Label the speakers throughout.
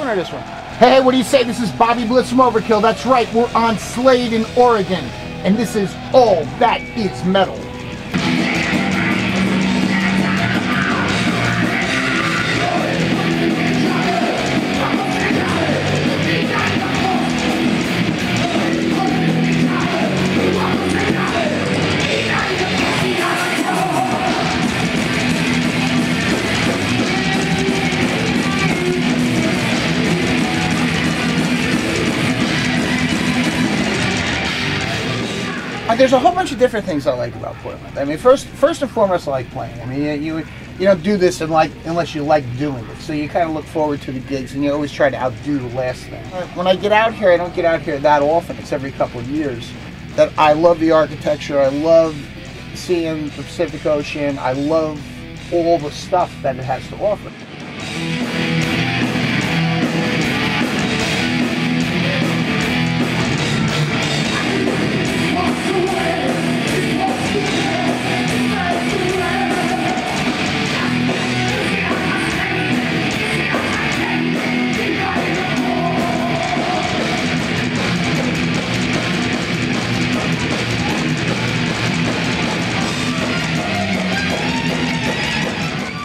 Speaker 1: one or this one?
Speaker 2: Hey, what do you say? This is Bobby Blitz from Overkill. That's right, we're on Slade in Oregon. And this is All That Is Metal. There's a whole bunch of different things I like about Portland. I mean, first and foremost, I like playing. I mean, you don't do this unless you like doing it. So you kind of look forward to the gigs, and you always try to outdo the last thing. When I get out here, I don't get out here that often. It's every couple of years. That I love the architecture. I love seeing the Pacific Ocean. I love all the stuff that it has to offer.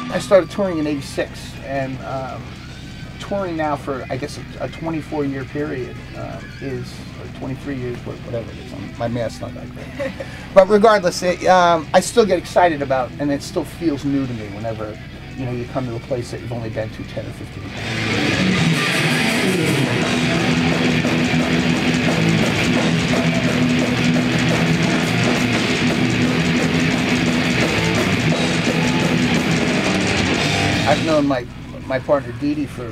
Speaker 2: I started touring in '86, and touring now for, I guess, a 24-year period is, or 23 years, whatever it is. My math's not that great. But regardless, I still get excited about, and it still feels new to me whenever, you come to a place that you've only been to 10 or 15 times. I've known my partner Dee Dee for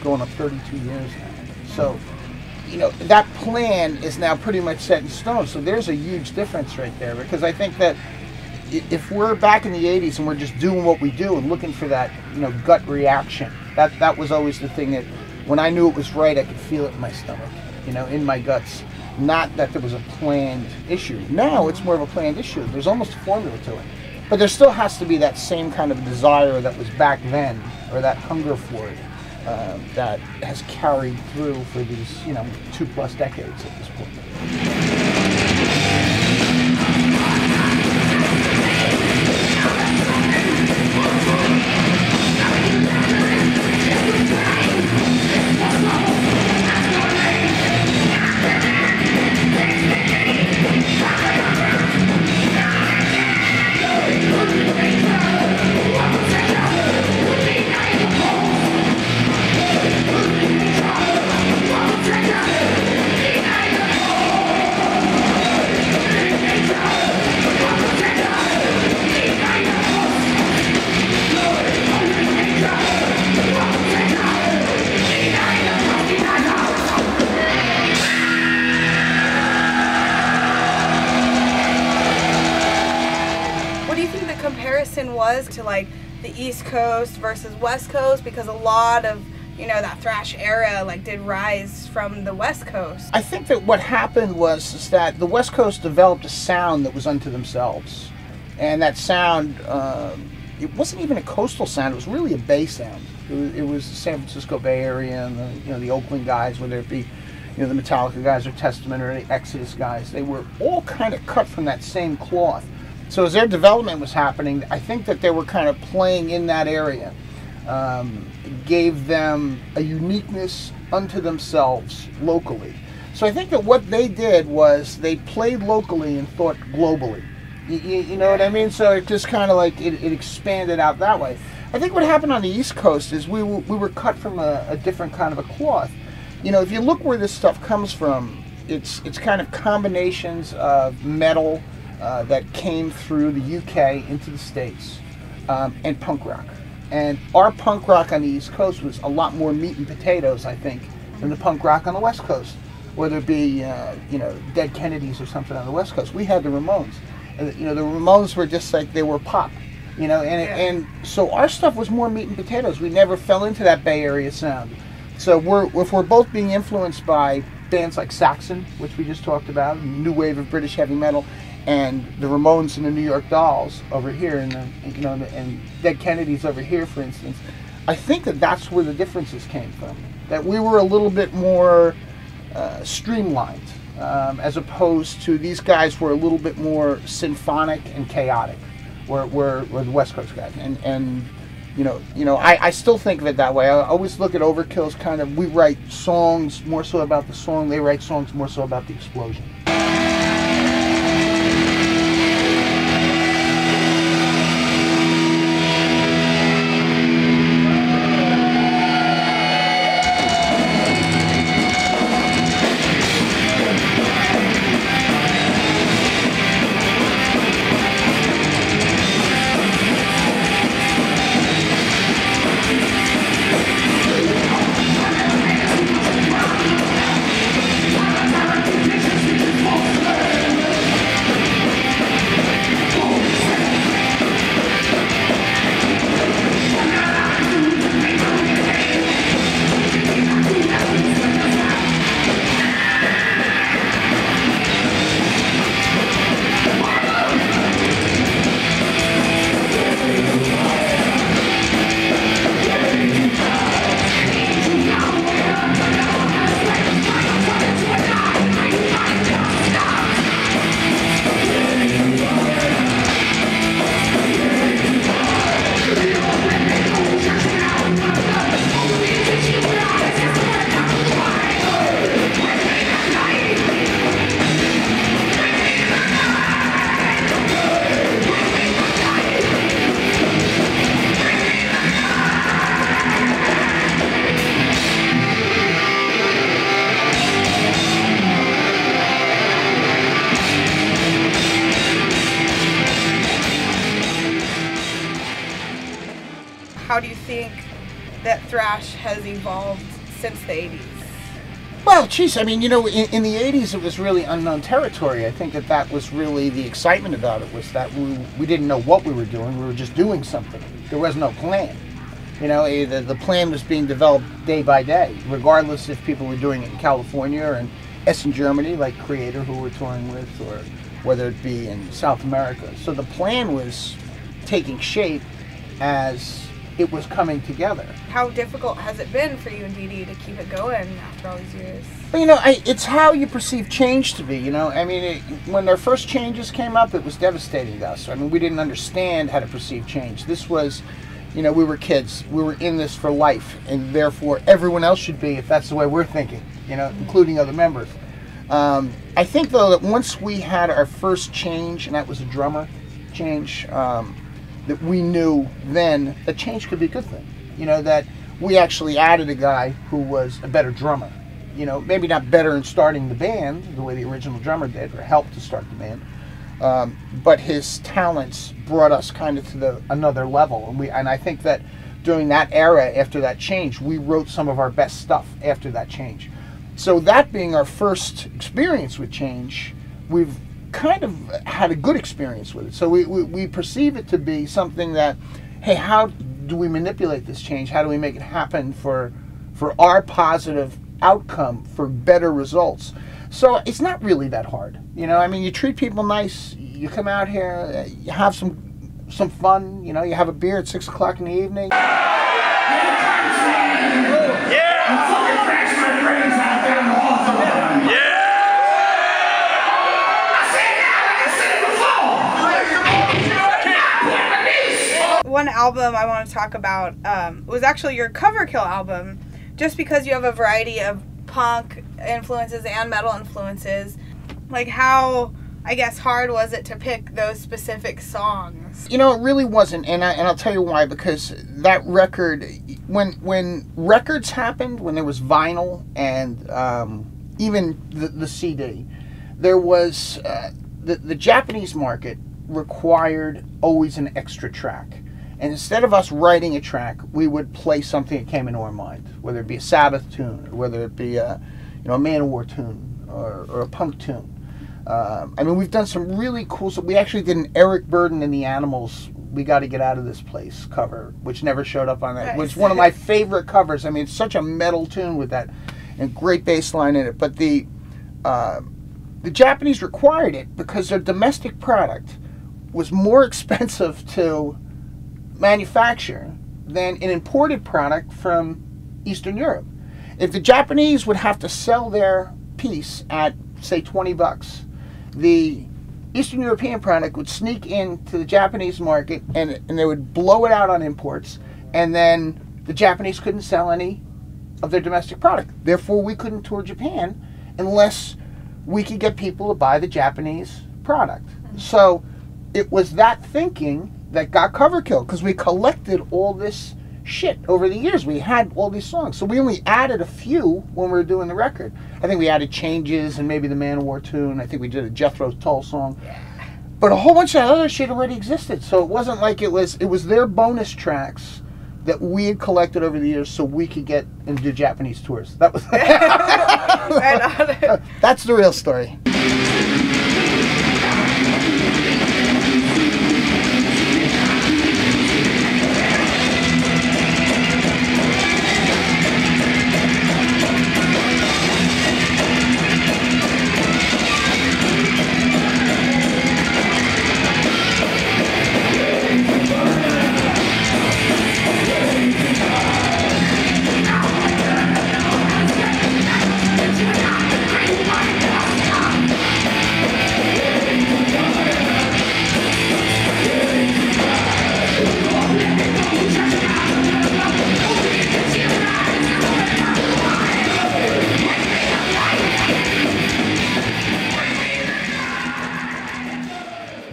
Speaker 2: going up 32 years now. So, that plan is now pretty much set in stone. So there's a huge difference right there, because I think that if we're back in the 80s and we're just doing what we do and looking for that, gut reaction, that was always the thing that when I knew it was right, I could feel it in my stomach, in my guts. Not that there was a planned issue. Now it's more of a planned issue. There's almost a formula to it. But there still has to be that same kind of desire that was back then, or that hunger for it, that has carried through for these, 2+ decades at this point.
Speaker 3: Was to like the East Coast versus West Coast, because a lot of that thrash era did rise from the West Coast.
Speaker 2: I think that what happened was that the West Coast developed a sound that was unto themselves, and that sound it wasn't even a coastal sound. It was really a Bay sound. It was the San Francisco Bay Area and the Oakland guys, whether it be the Metallica guys or Testament or the Exodus guys. They were all kind of cut from that same cloth. So as their development was happening, I think that they were kind of playing in that area. Gave them a uniqueness unto themselves locally. So I think that what they did was they played locally and thought globally. You know what I mean? So it just kind of it expanded out that way. I think what happened on the East Coast is we were cut from a different kind of a cloth. If you look where this stuff comes from, it's kind of combinations of metal, that came through the UK into the States, and punk rock. And our punk rock on the East Coast was a lot more meat and potatoes, I think, than the punk rock on the West Coast. Whether it be, Dead Kennedys or something on the West Coast. We had the Ramones. And, the Ramones were just they were pop. And so our stuff was more meat and potatoes. We never fell into that Bay Area sound. So if we're both being influenced by bands like Saxon, which we just talked about, new wave of British heavy metal, and the Ramones and the New York Dolls over here, and Dead Kennedys over here, for instance. I think that that's where the differences came from. That we were a little bit more streamlined, as opposed to these guys were a little bit more symphonic and chaotic. Were the West Coast guys, and I still think of it that way. I always look at Overkill as kind of, we write songs more so about the song, they write songs more so about the explosion.
Speaker 3: How do you think that thrash has evolved since the 80s?
Speaker 2: Well, geez, I mean, in the 80s it was really unknown territory. I think that was really the excitement about it, was that we didn't know what we were doing. We were just doing something. There was no plan. The plan was being developed day by day, regardless if people were doing it in California or in Essen, Germany, like Creator, who we're touring with, or whether it be in South America. So the plan was taking shape as it was coming together.
Speaker 3: How difficult has it been for you and Dee Dee to keep it going after all these years?
Speaker 2: It's how you perceive change to be, when our first changes came up, it was devastating to us. I mean, we didn't understand how to perceive change. This was, we were kids. We were in this for life, and therefore everyone else should be, if that's the way we're thinking, including other members. I think, though, that once we had our first change, and that was a drummer change, that we knew then that change could be a good thing. That we actually added a guy who was a better drummer. Maybe not better in starting the band the way the original drummer did, or helped to start the band, but his talents brought us kind of to another level. And I think that during that era, after that change, we wrote some of our best stuff after that change. So that being our first experience with change, we've kind of had a good experience with it. So we perceive it to be something that, hey, how do we manipulate this change? How do we make it happen for our positive outcome, for better results? So it's not really that hard. You treat people nice, you come out here, you have some fun, you have a beer at 6 o'clock in the evening.
Speaker 3: One album I want to talk about was actually your Overkill album, just because you have a variety of punk influences and metal influences. Like, how, I guess, hard was it to pick those specific songs?
Speaker 2: It really wasn't, and I'll tell you why. Because that record, when records happened, when there was vinyl and even the CD, there was the Japanese market required always an extra track. And instead of us writing a track, we would play something that came into our mind, whether it be a Sabbath tune, or whether it be a Manowar tune, or a punk tune. We've done some really cool stuff. We actually did an Eric Burdon and the Animals, "We Gotta Get Out of This Place" cover, which never showed up on that.
Speaker 3: Nice.
Speaker 2: Which is one of my favorite covers. It's such a metal tune with that, and great bass line in it. But the Japanese required it because their domestic product was more expensive to manufacture than an imported product from Eastern Europe. If the Japanese would have to sell their piece at, say, $20, the Eastern European product would sneak into the Japanese market, and they would blow it out on imports, and then the Japanese couldn't sell any of their domestic product. Therefore, we couldn't tour Japan unless we could get people to buy the Japanese product. So it was that thinking that got Overkill, because we collected all this shit over the years. We had all these songs, so we only added a few when we were doing the record. I think we added Changes and maybe the Man of War tune. I think we did a Jethro Tull song, but a whole bunch of that other shit already existed. So it wasn't like it was their bonus tracks that we had collected over the years, so we could get and do Japanese tours. That was that's the real story.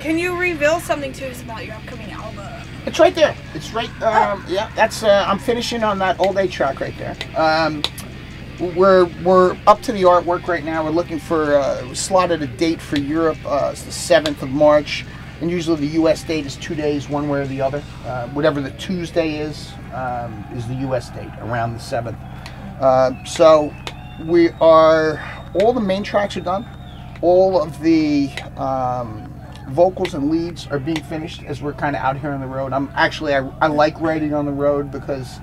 Speaker 3: Can you reveal something to us about your upcoming album?
Speaker 2: It's right there. It's right. Yeah, that's. I'm finishing on that All Day track right there. We're up to the artwork right now. We're looking for slotted a date for Europe. It's the 7th of March, and usually the U.S. date is 2 days, one way or the other. Whatever the Tuesday is the U.S. date around the 7th. So we are. All the main tracks are done. All of the vocals and leads are being finished as we're kind of out here on the road. I like writing on the road because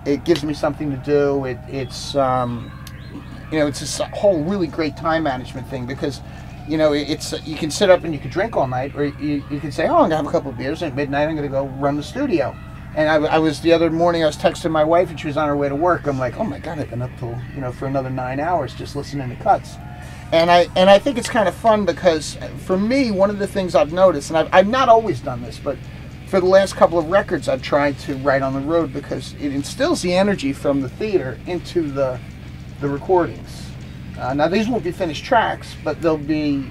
Speaker 2: it gives me something to do. It's it's a whole really great time management thing, because it's you can sit up and you can drink all night, or you can say, oh, I'm gonna have a couple of beers, and at midnight I'm gonna go run the studio. And I was the other morning, I was texting my wife and she was on her way to work. I'm like, oh my God, I've been up till for another 9 hours just listening to cuts. And I think it's kind of fun, because for me, one of the things I've noticed, and I've not always done this, but for the last couple of records I've tried to write on the road, because it instills the energy from the theater into the recordings. Now these won't be finished tracks, but they'll be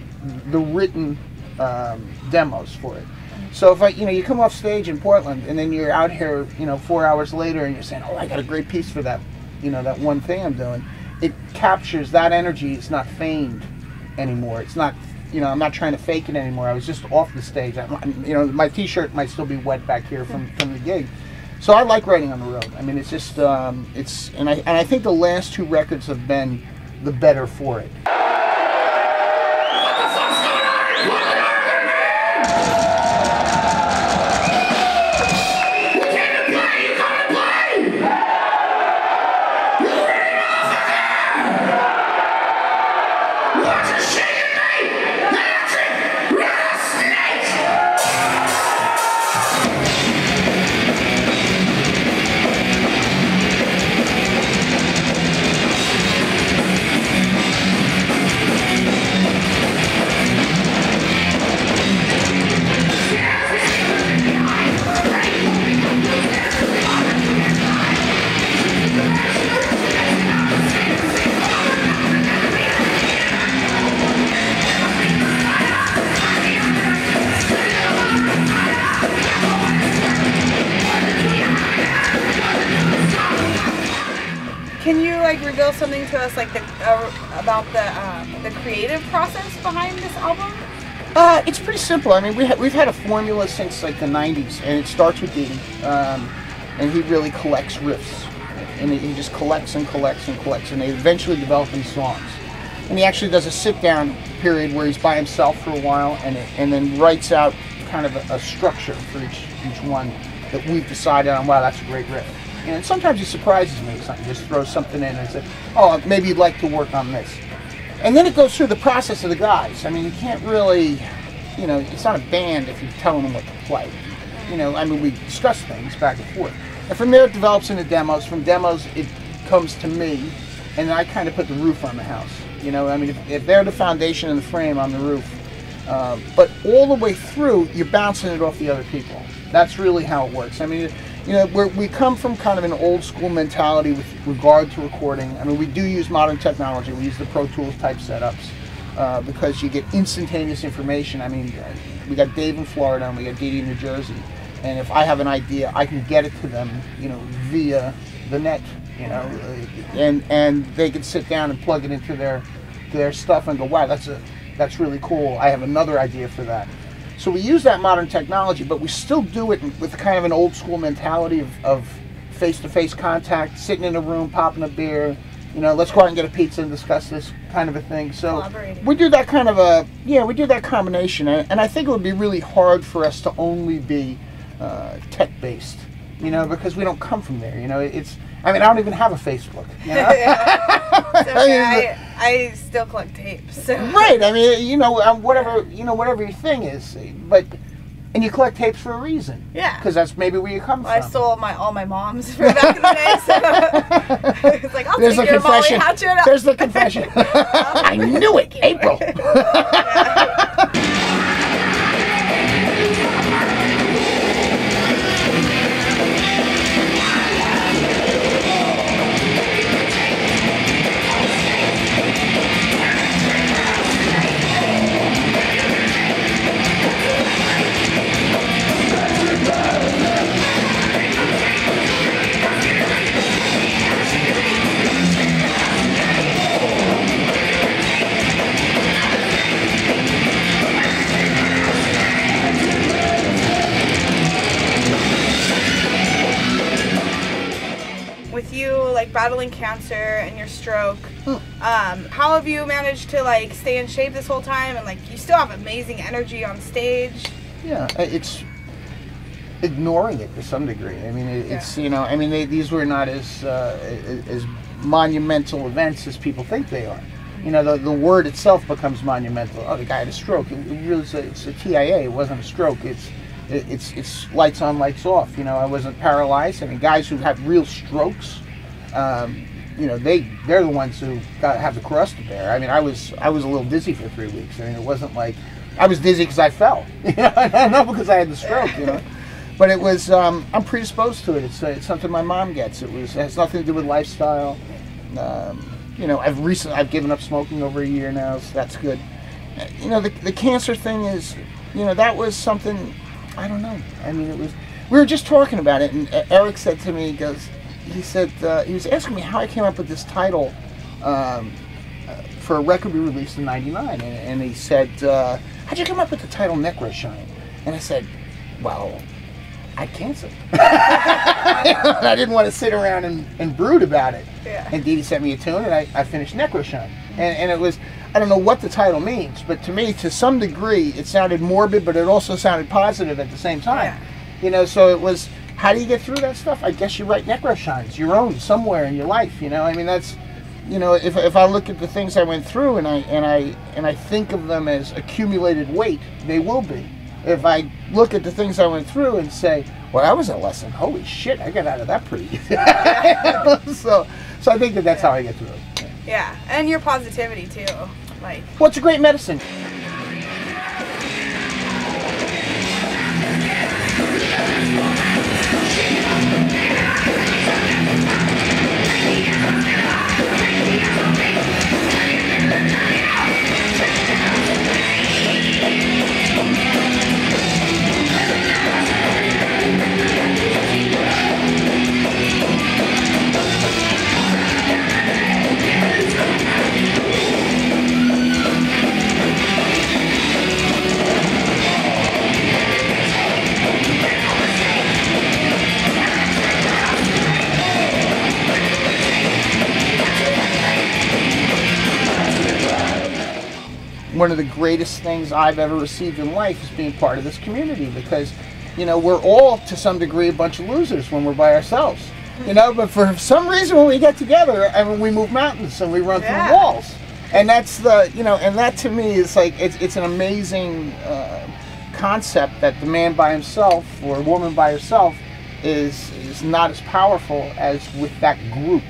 Speaker 2: the written demos for it. So if you come off stage in Portland and then you're out here 4 hours later and you're saying, oh, I got a great piece for that that one thing I'm doing. It captures that energy. It's not feigned anymore. It's not, I'm not trying to fake it anymore. I was just off the stage. My T-shirt might still be wet back here from the gig. So I like writing on the road. I mean, it's just, and I think the last 2 records have been the better for it.
Speaker 3: Can you reveal something to us about the creative process behind this album?
Speaker 2: It's pretty simple. I mean, we've had a formula since the 90s, and it starts with Dee, and he really collects riffs, and he just collects and collects and collects, and they eventually develop these songs. And he actually does a sit-down period where he's by himself for a while, and then writes out kind of a structure for each one that we've decided on. Wow, that's a great riff. And sometimes he surprises me with something, just throws something in and says, oh, maybe you'd like to work on this. And then it goes through the process of the guys. I mean, you can't really, it's not a band if you're telling them what to play. I mean, we discuss things back and forth. And from there it develops into demos. From demos it comes to me, and then I kind of put the roof on the house. You know, I mean, if they're the foundation and the frame on the roof, but all the way through, you're bouncing it off the other people. That's really how it works. I mean, you know, we come from kind of an old school mentality with regard to recording. I mean, we do use modern technology. We use the Pro Tools type setups because you get instantaneous information. I mean, we got Dave in Florida and we got Dee Dee in New Jersey. And if I have an idea, I can get it to them, you know, via the net, you know, and they can sit down and plug it into their stuff and go, wow, that's really cool. I have another idea for that. So we use that modern technology, but we still do it with kind of an old school mentality of face-to-face contact, sitting in a room, popping a beer, you know, let's go out and get a pizza and discuss this kind of a thing. So we do that kind of we do that combination. And I think it would be really hard for us to only be tech-based, you know, because we don't come from there, you know. I mean, I don't even have a Facebook, you know?
Speaker 3: I still collect tapes. So.
Speaker 2: Right. I mean, you know, whatever your thing is, and you collect tapes for a reason.
Speaker 3: Yeah.
Speaker 2: Because that's maybe where you come from.
Speaker 3: I stole all my mom's from back in the day, so it's like, I'll take your Molly Hatchet.
Speaker 2: There's the confession. I knew it, April.
Speaker 3: With you like battling cancer and your stroke, how have you managed to like stay in shape this whole time, and like you still have amazing energy on stage?
Speaker 2: Yeah, it's ignoring it to some degree. I mean, it's you know, I mean, these were not as monumental events as people think they are. You know, the word itself becomes monumental. Oh, the guy had a stroke. It really it's a TIA. It wasn't a stroke. It's lights on, lights off. You know, I wasn't paralyzed. I mean, guys who have real strokes, you know, they're the ones who have the cross to bear. I mean, I was a little dizzy for 3 weeks. I mean, it wasn't like I was dizzy because I fell. You know, not because I had the stroke. You know, but it was I'm predisposed to it. It's something my mom gets. It has nothing to do with lifestyle. You know, I've given up smoking over a year now, so that's good. You know, the cancer thing is, you know, that was something. I don't know. I mean, we were just talking about it, and Eric said to me, he was asking me how I came up with this title for a record we released in '99, and he said, how'd you come up with the title Necro Shine? And I said, well, I had cancer. I didn't want to sit around and brood about it.
Speaker 3: Yeah.
Speaker 2: And Dee Dee sent me a tune, and I finished Necro Shine. And it was, I don't know what the title means, but to me, to some degree, it sounded morbid, but it also sounded positive at the same time.
Speaker 3: Yeah.
Speaker 2: You know, so it was, how do you get through that stuff? I guess you write Necro Shines, your own, somewhere in your life, you know? I mean, that's, you know, if I look at the things I went through and I think of them as accumulated weight, they will be. If I look at the things I went through and say, well, that was a lesson. Holy shit, I got out of that pretty easy. So I think that's how I get through it.
Speaker 3: Yeah, and your positivity too. Like,
Speaker 2: well, it's a great medicine. One of the greatest things I've ever received in life is being part of this community, because, you know, we're all to some degree a bunch of losers when we're by ourselves, you know, but for some reason when we get together, I mean, we move mountains and we run through walls, and that's the, you know, and that to me is like, it's an amazing concept that the man by himself or a woman by herself is not as powerful as with that group.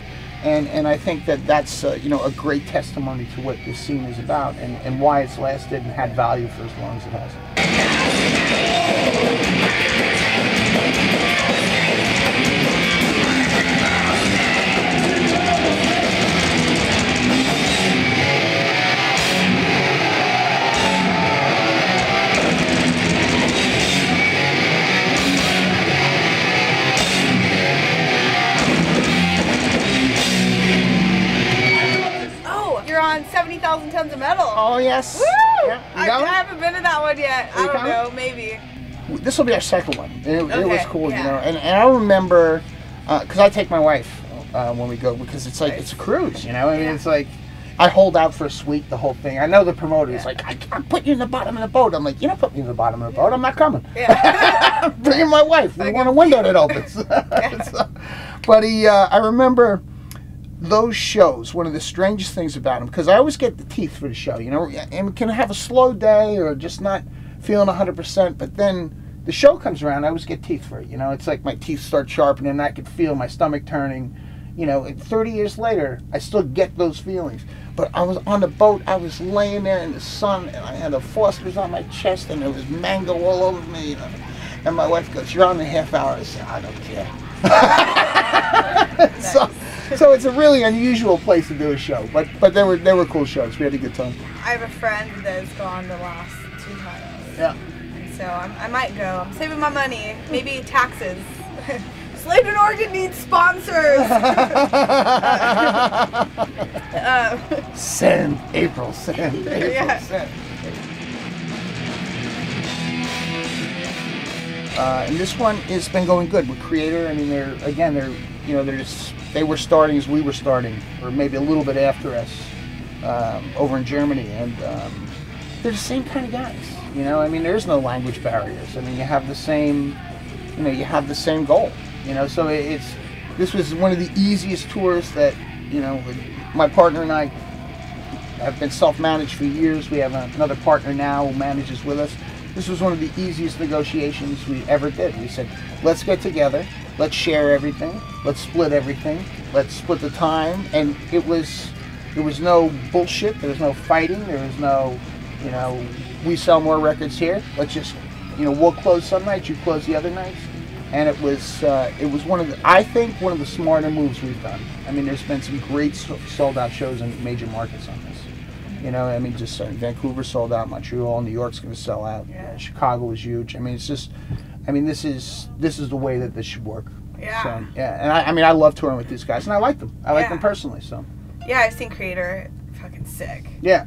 Speaker 2: And I think that that's you know, a great testimony to what this scene is about and why it's lasted and had value for as long as it has.
Speaker 3: You're on 70,000 Tons of Metal.
Speaker 2: Oh, yes.
Speaker 3: Woo!
Speaker 2: Yeah.
Speaker 3: I haven't been to that one yet. I don't know, maybe.
Speaker 2: This will be our second one. It was cool,
Speaker 3: yeah.
Speaker 2: you know. And I remember, because I take my wife when we go, because it's like, it's a cruise, you know. I mean, it's like, I hold out for a suite, the whole thing. I know the promoter is like, I'll put you in the bottom of the boat. I'm like, you don't put me in the bottom of the boat. I'm not coming.
Speaker 3: Yeah.
Speaker 2: Bring in my wife. We want a window that opens. But I remember those shows, one of the strangest things about them, because I always get the teeth for the show, you know, and can have a slow day or just not feeling 100%, but then the show comes around, I always get teeth for it, you know. It's like my teeth start sharpening and I can feel my stomach turning, you know. 30 years later, I still get those feelings. But I was on the boat, I was laying there in the sun, and I had the Fosters on my chest, and there was mango all over me, you know? And my wife goes, "You're on in a half hour." I said, "I don't care." So it's a really unusual place to do a show, but they were cool shows. We had a good time.
Speaker 3: I have a friend that's gone the last 2 times.
Speaker 2: Yeah.
Speaker 3: And so I might go. I'm saving my money. Maybe taxes. Sladen, Oregon needs sponsors.
Speaker 2: Send April. Send April.
Speaker 3: Yeah.
Speaker 2: Send. And this one has been going good with Creator. I mean, they were starting as we were starting, or maybe a little bit after us, over in Germany, and they're the same kind of guys. You know, I mean, there's no language barriers. I mean, you have the same goal. You know, so this was one of the easiest tours that, you know, my partner and I have been self-managed for years. We have another partner now who manages with us. This was one of the easiest negotiations we ever did. We said, let's get together, let's share everything, let's split everything, let's split the time. And there was no bullshit, there was no fighting, there was no, you know, we sell more records here, let's just, you know, we'll close some nights, you close the other nights. And it was I think one of the smarter moves we've done. I mean, there's been some great sold out shows in major markets on this. You know, I mean, just Vancouver sold out, Montreal, New York's going to sell out. Yeah. Chicago is huge. I mean, it's just, I mean, this is the way that this should work.
Speaker 3: Yeah.
Speaker 2: So, yeah, and I mean, I love touring with these guys, and I like them. I like them personally. So.
Speaker 3: Yeah, I've seen Creator. Fucking sick.
Speaker 2: Yeah.